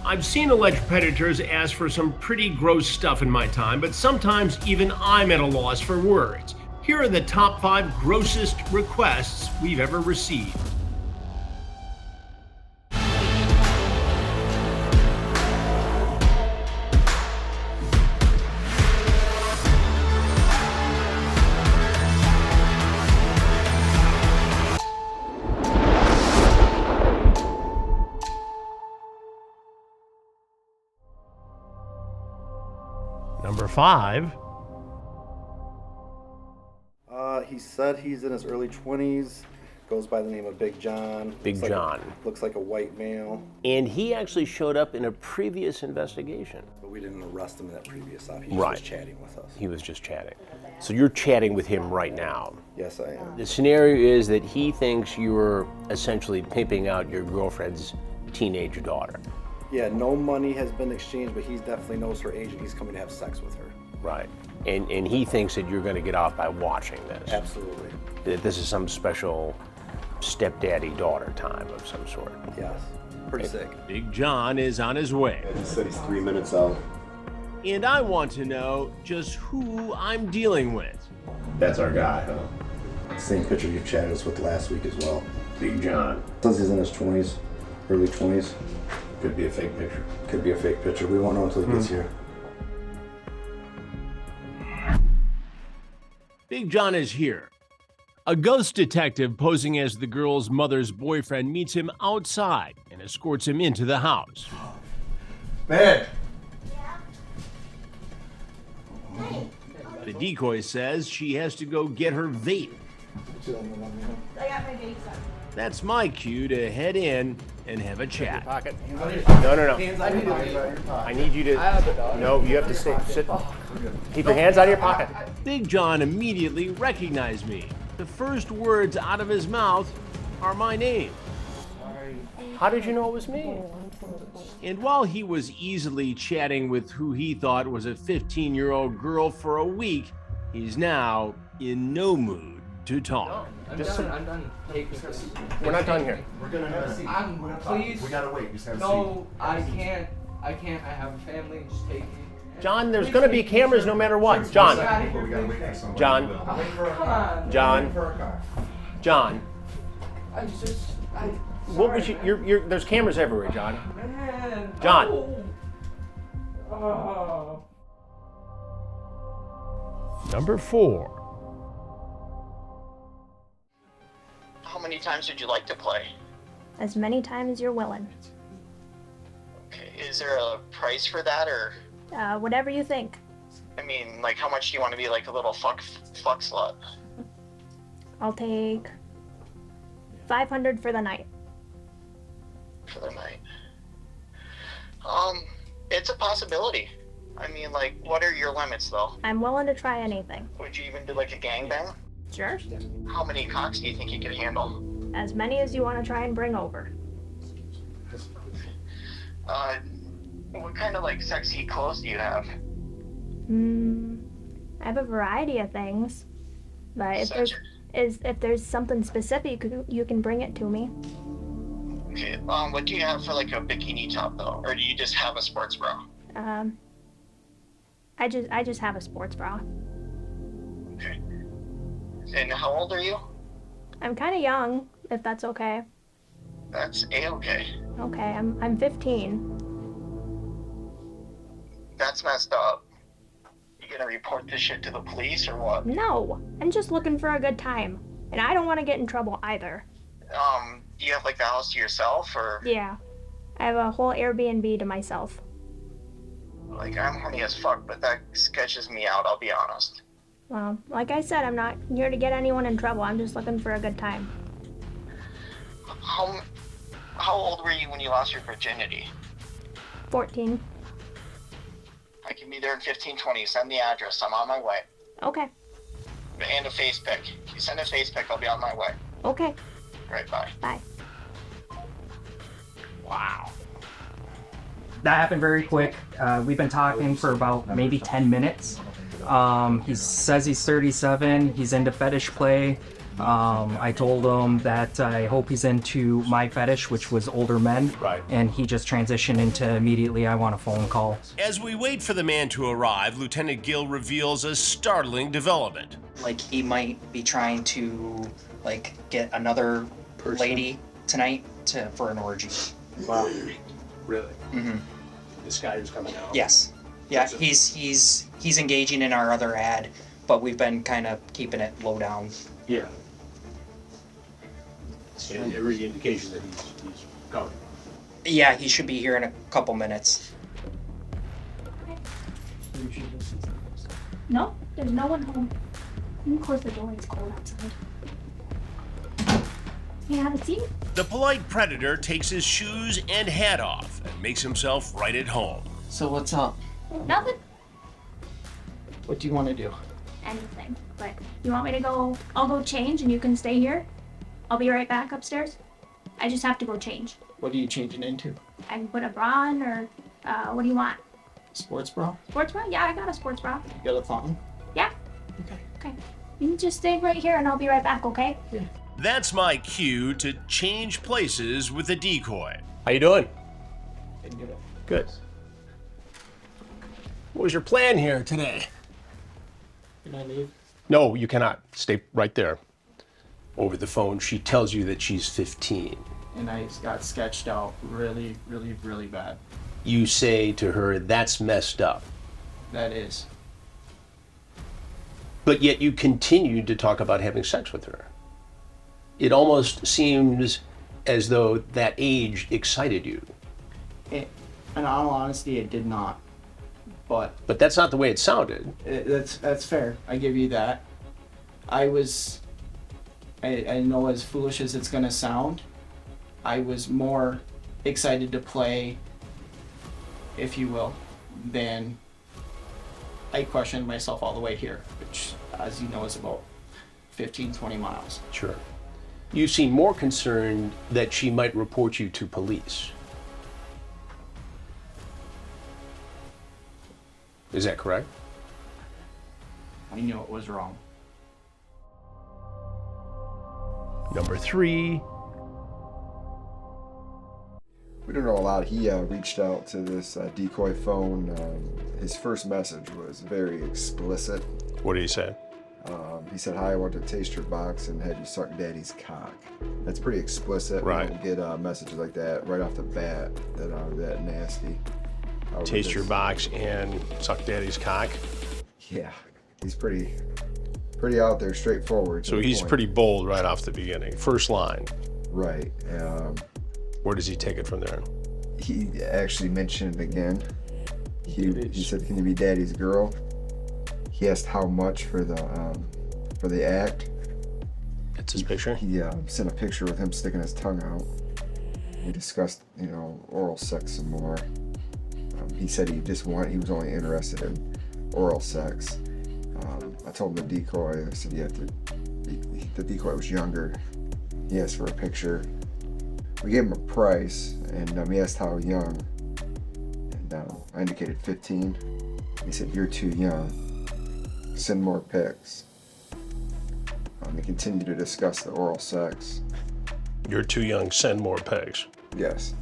I've seen alleged predators ask for some pretty gross stuff in my time, but sometimes even I'm at a loss for words. Here are the top 5 grossest requests we've ever received. Number 5. He said he's in his early 20s, goes by the name of Big John. Big John. Looks like a white male. And he actually showed up in a previous investigation. But we didn't arrest him in that previous stop. He Right. was just chatting with us. He was just chatting. So you're chatting with him right now. Yes, I am. The scenario is that he thinks you were essentially pimping out your girlfriend's teenage daughter. Yeah, no money has been exchanged, but he definitely knows her age and he's coming to have sex with her. Right. And he thinks that you're going to get off by watching this. Absolutely. That this is some special stepdaddy-daughter time of some sort. Yes. Pretty sick. Big John is on his way. He said he's 3 minutes out. And I want to know just who I'm dealing with. That's our guy, huh? Same picture you chatted us with last week as well. Big John. Says he's in his 20s, early 20s. Could be a fake picture. Could be a fake picture. We won't know until he gets here. Big John is here. A ghost detective posing as the girl's mother's boyfriend meets him outside and escorts him into the house. Man! The decoy says she has to go get her vape. I got my vape son. That's my cue to head in and have a chat. Pocket. No. I need you to. No, you have to sit. Keep your hands out of your pocket. Big John immediately recognized me. The first words out of his mouth are my name. How did you know it was me? And while he was easily chatting with who he thought was a 15-year-old girl for a week, he's now in no mood to talk. I'm done. We're not done here. We're gonna have a seat. Please. We gotta wait. Just have a No, I can't. I have a family. Just take me. John, there's going to be cameras no matter what. John. seat. But we gotta wait for someone. John. Come on. John. John. What was you? There's cameras everywhere, John. Man. John. Oh. Number 4. How many times would you like to play? As many times as you're willing. Okay, is there a price for that, or Whatever you think. I mean, like, how much do you want to be like a little fuck slut I'll take 500 for the night. for the night? It's a possibility. I mean, like, what are your limits though? I'm willing to try anything. Would you even do like a gangbang? Sure. How many cocks do you think you could handle? As many as you want to try and bring over. What kind of like sexy clothes do you have? I have a variety of things, but if there's something specific, you can bring it to me. Okay, what do you have for like a bikini top though? Or do you just have a sports bra? I just have a sports bra. Okay. And how old are you? I'm kind of young, if that's okay. That's A-okay. Okay, I'm 15. That's messed up. You gonna report this shit to the police or what? No, I'm just looking for a good time, and I don't want to get in trouble either. Do you have like the house to yourself or? Yeah, I have a whole Airbnb to myself. Like, I'm horny as fuck, but that sketches me out, I'll be honest. Well, like I said, I'm not here to get anyone in trouble. I'm just looking for a good time. How old were you when you lost your virginity? 14. I can be there in 15-20. Send the address. I'm on my way. Okay. And a face pic. If you send a face pic, I'll be on my way. Okay. Right, bye. Bye. Wow. That happened very quick. We've been talking for about maybe 10 minutes. He says he's 37. He's into fetish play. I told him that I hope he's into my fetish, which was older men. Right. And he just transitioned into immediately, I want a phone call. As we wait for the man to arrive, Lieutenant Gill reveals a startling development. Like, he might be trying to, like, get another lady tonight for an orgy. Wow. Really? Mm-hmm. This guy who's coming out? Yes. Yeah, he's engaging in our other ad, but we've been kind of keeping it low down. Yeah. And every indication that he's coming. Yeah, he should be here in a couple minutes. No, there's no one home. You can close the door, it's cold outside. Can I have a seat? The polite predator takes his shoes and hat off and makes himself right at home. So what's up? Nothing. What do you want to do? Anything. But you want me to go? I'll go change and you can stay here. I'll be right back upstairs. I just have to go change. What are you changing into? I can put a bra on or what do you want? Sports bra? Sports bra? Yeah, I got a sports bra. You got a thong? Yeah. Okay. Okay. You can just stay right here and I'll be right back, okay? Yeah. That's my cue to change places with the decoy. How you doing? Good. What was your plan here today? Can I leave? No, you cannot. Stay right there. Over the phone, she tells you that she's 15. And I got sketched out really, really, really bad. You say to her, that's messed up. That is. But yet you continued to talk about having sex with her. It almost seems as though that age excited you. In all honesty, it did not. But that's not the way it sounded. that's fair. I give you that. I know, as foolish as it's gonna sound, I was more excited to play, if you will, than I questioned myself all the way here, which, as you know, is about 15, 20 miles. Sure. You seem more concerned that she might report you to police. Is that correct? I knew it was wrong. Number 3. We don't know a lot. He reached out to this decoy phone. His first message was very explicit. What did he say? He said, "Hi, I want to taste your box and have you suck daddy's cock." That's pretty explicit. Right. We don't get messages like that right off the bat that are that nasty. Taste your box and suck daddy's cock. Yeah, he's pretty out there, straightforward. So he's pretty bold right off the beginning. First line. Right. Where does he take it from there? He actually mentioned it again. He said, "Can you be daddy's girl?" He asked how much for the act. That's his picture? He sent a picture with him sticking his tongue out. We discussed, oral sex some more. He said he was only interested in oral sex. I told him the decoy, I said the decoy was younger. He asked for a picture. We gave him a price, and he asked how young. And I indicated 15. He said, "You're too young. Send more pics." They continued to discuss the oral sex. You're too young, send more pics. Yes.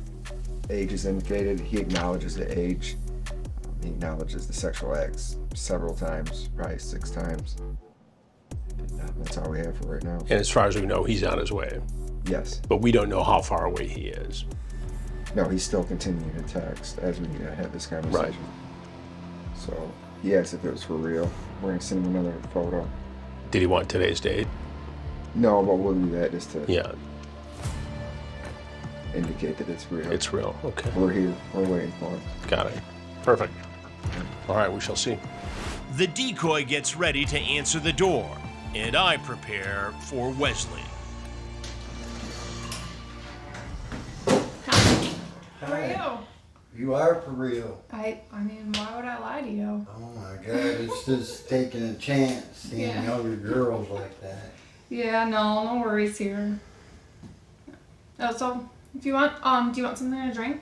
Age is indicated. He acknowledges the age. He acknowledges the sexual acts several times, probably 6 times. That's all we have for right now. And as far as we know, he's on his way. Yes. But we don't know how far away he is. No, he's still continuing to text as we have this conversation. Right. So he asked if it was for real. We're going to send him another photo. Did he want today's date? No, but we'll do that just to indicate that it's real. It's real, okay. We're here. We're waiting for him. Got it. Perfect. All right, we shall see. The decoy gets ready to answer the door, and I prepare for Wesley. How are you? You are for real. I mean, why would I lie to you? Oh my God, it's just taking a chance seeing younger girls like that. Yeah, no worries here. Oh, so if you want, do you want something to drink?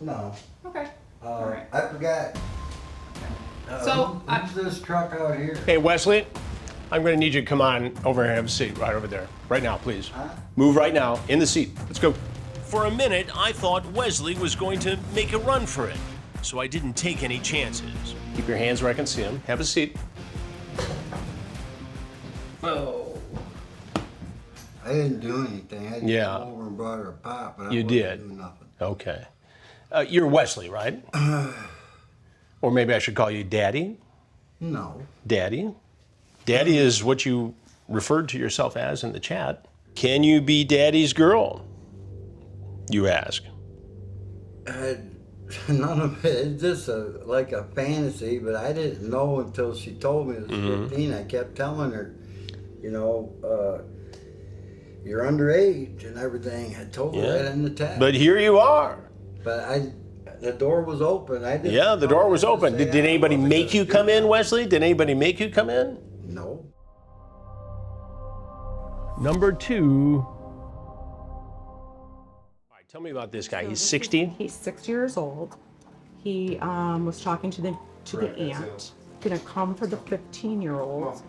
No. Okay. All right. I forgot. So who's this truck out here? Hey, Wesley, I'm going to need you to come on over and have a seat right over there. Right now, please. Move right now, in the seat. Let's go. For a minute, I thought Wesley was going to make a run for it, so I didn't take any chances. Keep your hands where I can see them. Have a seat. Oh. I didn't do anything. I just Yeah. come over and brought her a pop, but I You wasn't did. doing nothing. Okay. You're Wesley, right? Or maybe I should call you Daddy? No. Daddy? Daddy is what you referred to yourself as in the chat. Can you be Daddy's girl? You ask. None of it. It's just like a fantasy, but I didn't know until she told me it was 15. I kept telling her, you know, you're underage and everything. I told her that in the text. But here you are. But the door was open. I didn't. Yeah, the door was open. say Did I anybody wasn't make gonna you do come in, that. Wesley? Did anybody make you come in? No. Number 2. All right, tell me about this guy. He's 60. He's 6 years old. He was talking to the aunt. Gonna come for the 15-year-old.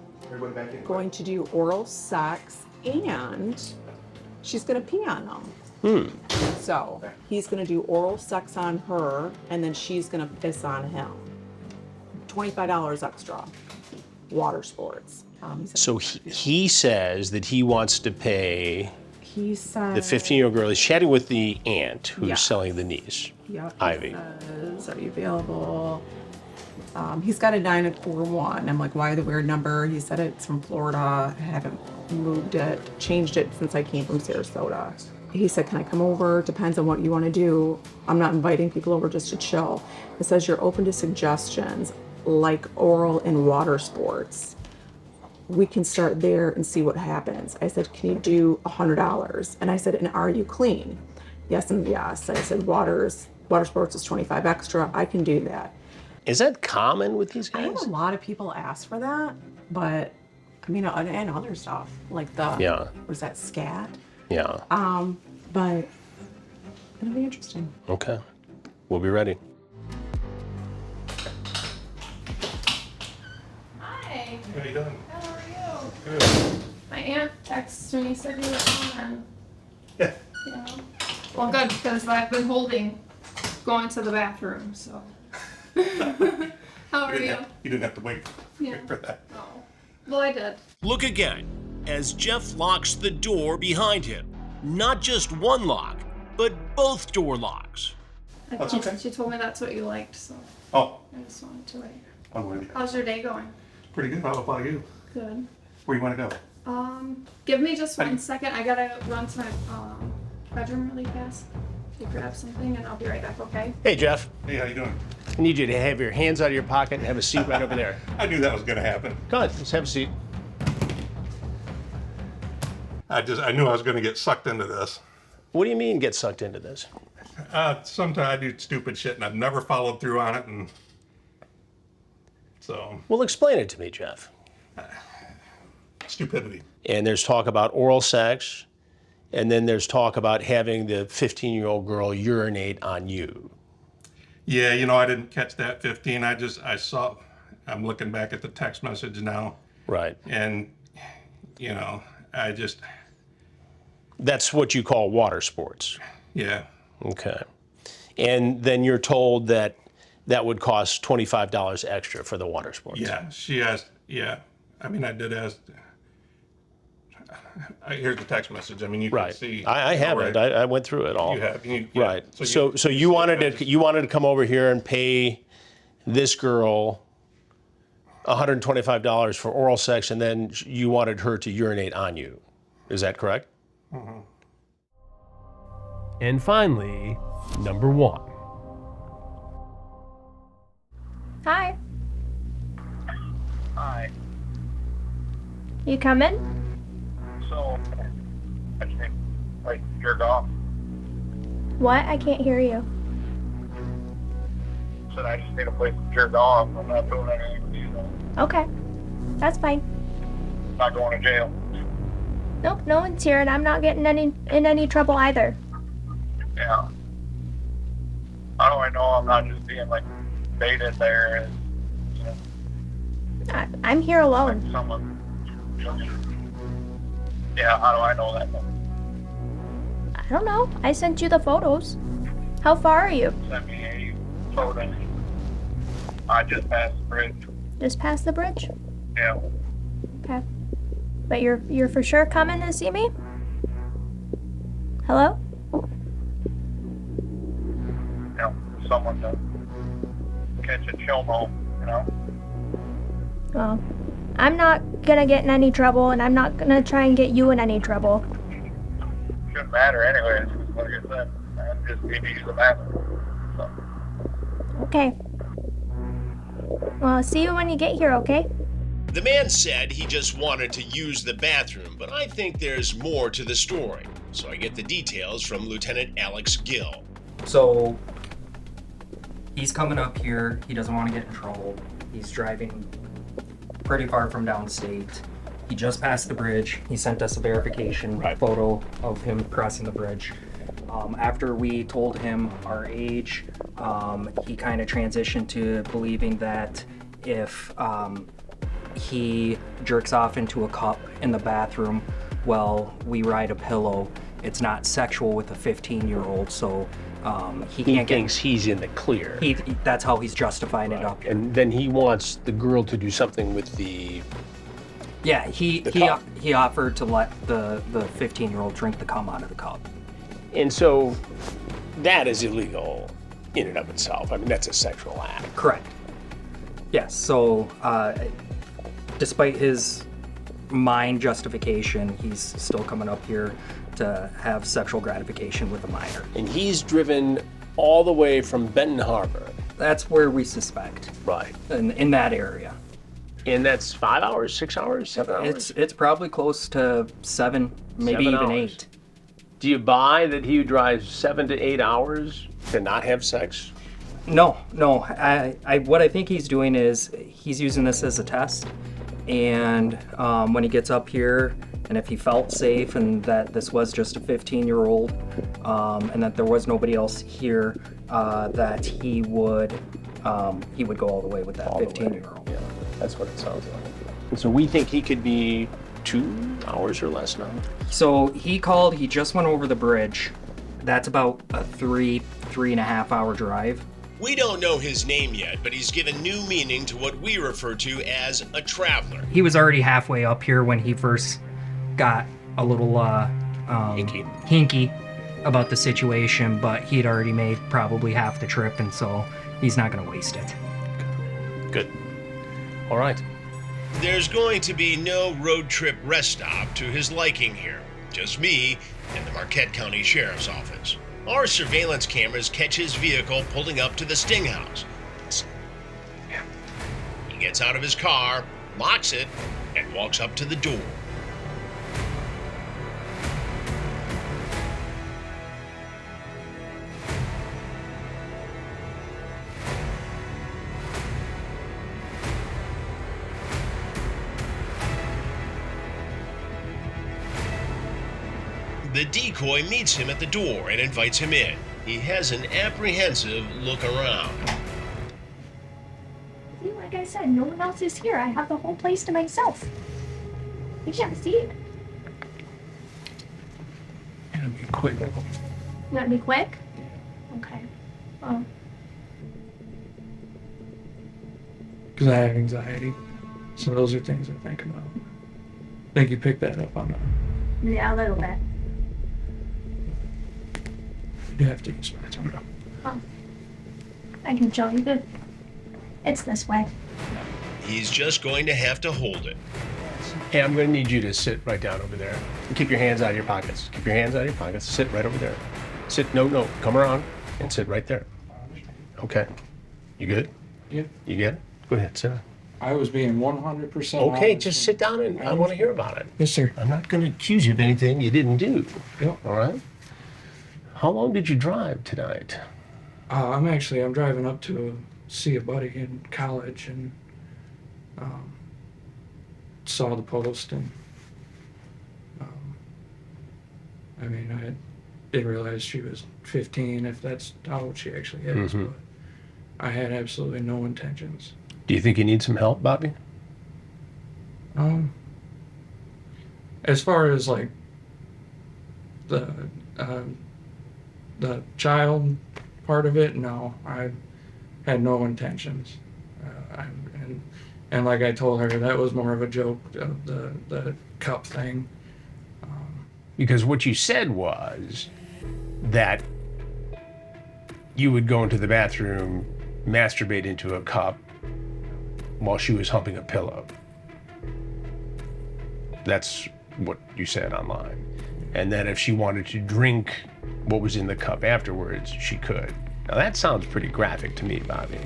Going to do oral sex, and she's gonna pee on him. So he's gonna do oral sex on her, and then she's gonna piss on him. $25 extra. Water sports. So he says that he wants to pay He said the 15-year-old girl. He's chatting with the aunt who's Yeah. selling the niece, Yep, Ivy. he says, are you available? He's got a 941. I'm like, why the weird number? He said it's from Florida. I haven't moved it, changed it since I came from Sarasota. He said, can I come over? Depends on what you want to do. I'm not inviting people over just to chill. It says you're open to suggestions like oral and water sports. We can start there and see what happens. I said, can you do $100? And I said, and are you clean? Yes and yes. I said, water sports is 25 extra. I can do that. Is that common with these I guys? have a lot of people ask for that, but I mean, and other stuff like the what is that, scat? Yeah. But it'll be interesting. Okay. We'll be ready. Hi. How you doing? How are you? Good. My aunt texted me, said you were on. Yeah. Yeah. Well, good, because I've been holding going to the bathroom, so. How are you? You didn't have to wait Yeah. for that. Oh. Well, I did. Look again as Jeff locks the door behind him. Not just one lock, but both door locks. That's okay. She told me that's what you liked, so Oh, I just wanted to wait. I'm with you. How's your day going? Pretty good. How about you? Good. Where you want to go? Give me just 1 second. I gotta run to my bedroom really fast to grab something, and I'll be right back, okay? Hey, Jeff. Hey, how you doing? I need you to have your hands out of your pocket and have a seat right over there. I knew that was going to happen. Go ahead, let's have a seat. I knew I was going to get sucked into this. What do you mean get sucked into this? Sometimes I do stupid shit and I've never followed through on it, and so Well, explain it to me, Jeff. stupidity. And there's talk about oral sex, and then there's talk about having the 15-year-old girl urinate on you. Yeah, I didn't catch that 15. I saw. I'm looking back at the text message now. Right. And That's what you call water sports. Yeah. Okay. And then you're told that that would cost $25 extra for the water sports. Yeah, she asked. Yeah, I mean, I did ask. Here's the text message. I mean, you can see. I have it. I went through it all. You have. Right. So you wanted to come over here and pay this girl $125 for oral sex, and then you wanted her to urinate on you. Is that correct? Mm-hmm. And finally, number 1. Hi. Hi. You coming? So, I just think, jerk off. What? I can't hear you. Said I just need a place to jerk off. I'm not doing anything with you, though. Okay. That's fine. Not going to jail. Nope, no one's here, and I'm not getting in any trouble either. Yeah. How do I know I'm not just being, baited there and, I'm here alone. someone Yeah, how do I know that? I don't know. I sent you the photos. How far are you? Send me a photo. I just passed the bridge. Just past the bridge? Yeah. Okay. But you're for sure coming to see me? Hello? Yeah, someone to catch a chomo, you know? Well, I'm not gonna get in any trouble, and I'm not gonna try and get you in any trouble. Shouldn't matter anyways, like I said. I just need to use the bathroom. So. Okay. Well, see you when you get here, okay? The man said he just wanted to use the bathroom, but I think there's more to the story. So I get the details from Lieutenant Alex Gill. So he's coming up here. He doesn't want to get in trouble. He's driving pretty far from downstate. He just passed the bridge. He sent us a verification photo of him crossing the bridge. After we told him our age, he kind of transitioned to believing that if he jerks off into a cup in the bathroom while we ride a pillow, it's not sexual with a 15-year-old, so he can't thinks he's in the clear. That's how he's justifying it up. And then he wants the girl to do something with the... Yeah, he offered to let the 15-year-old drink the cum out of the cup. And so that is illegal in and of itself. I mean, that's a sexual act. Correct. Yes, so despite his mind justification, he's still coming up here to have sexual gratification with a minor. And he's driven all the way from Benton Harbor. That's where we suspect. Right. In that area. And that's 5 hours, 6 hours, 7 hours? It's probably close to 7, maybe 7 even hours. 8. Do you buy that he would drive 7 to 8 hours to not have sex? No. What I think he's doing is he's using this as a test. And when he gets up here, and if he felt safe and that this was just a 15-year-old, and that there was nobody else here, that he would go all the way with that 15-year-old. Yeah, that's what it sounds like. And so we think he could be 2 hours or less now. So he called. He just went over the bridge. That's about a 3.5 hour drive. We don't know his name yet, but he's given new meaning to what we refer to as a traveler. He was already halfway up here when he first got a little hinky about the situation, but he'd already made probably half the trip, and so he's not going to waste it. Good. All right. There's going to be no road trip rest stop to his liking here. Just me and the Marquette County Sheriff's Office. Our surveillance cameras catch his vehicle pulling up to the Sting House. He gets out of his car, locks it, and walks up to the door. The decoy meets him at the door and invites him in. He has an apprehensive look around. See, like I said, no one else is here. I have the whole place to myself. You can't see it. It'll be quick. You want to be quick? Okay. Well, Because I have anxiety. So those are things I think about. I think you picked that up on that. yeah, a little bit. You have to use the bathroom now. Well, I can show you good. It's this way. He's just going to have to hold it. Hey, I'm going to need you to sit right down over there. And keep your hands out of your pockets. Keep your hands out of your pockets. Sit right over there. Sit, no, come around and sit right there. Okay. You good? Yeah. You get it? Go ahead, sit down. I was being 100% Okay, honest. just sit down and I want to hear about it. Yes, sir. I'm not going to accuse you of anything you didn't do. Yep. All right? How long did you drive tonight? I'm driving up to see a buddy in college and saw the post and I didn't realize she was 15, if that's how old she actually is, but I had absolutely no intentions. Do you think you need some help, Bobby? as far as like the child part of it, no, I had no intentions. And like I told her, that was more of a joke of the cup thing. Because what you said was that you would go into the bathroom, masturbate into a cup while she was humping a pillow. That's what you said online. And that if she wanted to drink what was in the cup afterwards, she could. Now that sounds pretty graphic to me, Bobby.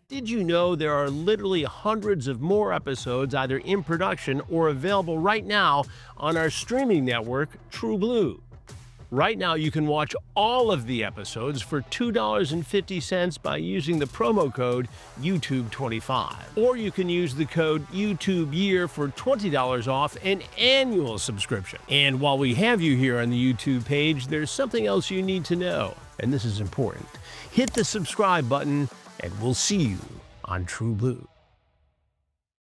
Did you know there are literally hundreds of more episodes either in production or available right now on our streaming network, TruBlu? Right now, you can watch all of the episodes for $2.50 by using the promo code YouTube25. Or you can use the code YouTubeYear for $20 off an annual subscription. And while we have you here on the YouTube page, there's something else you need to know, and this is important. Hit the subscribe button, and we'll see you on TruBlu.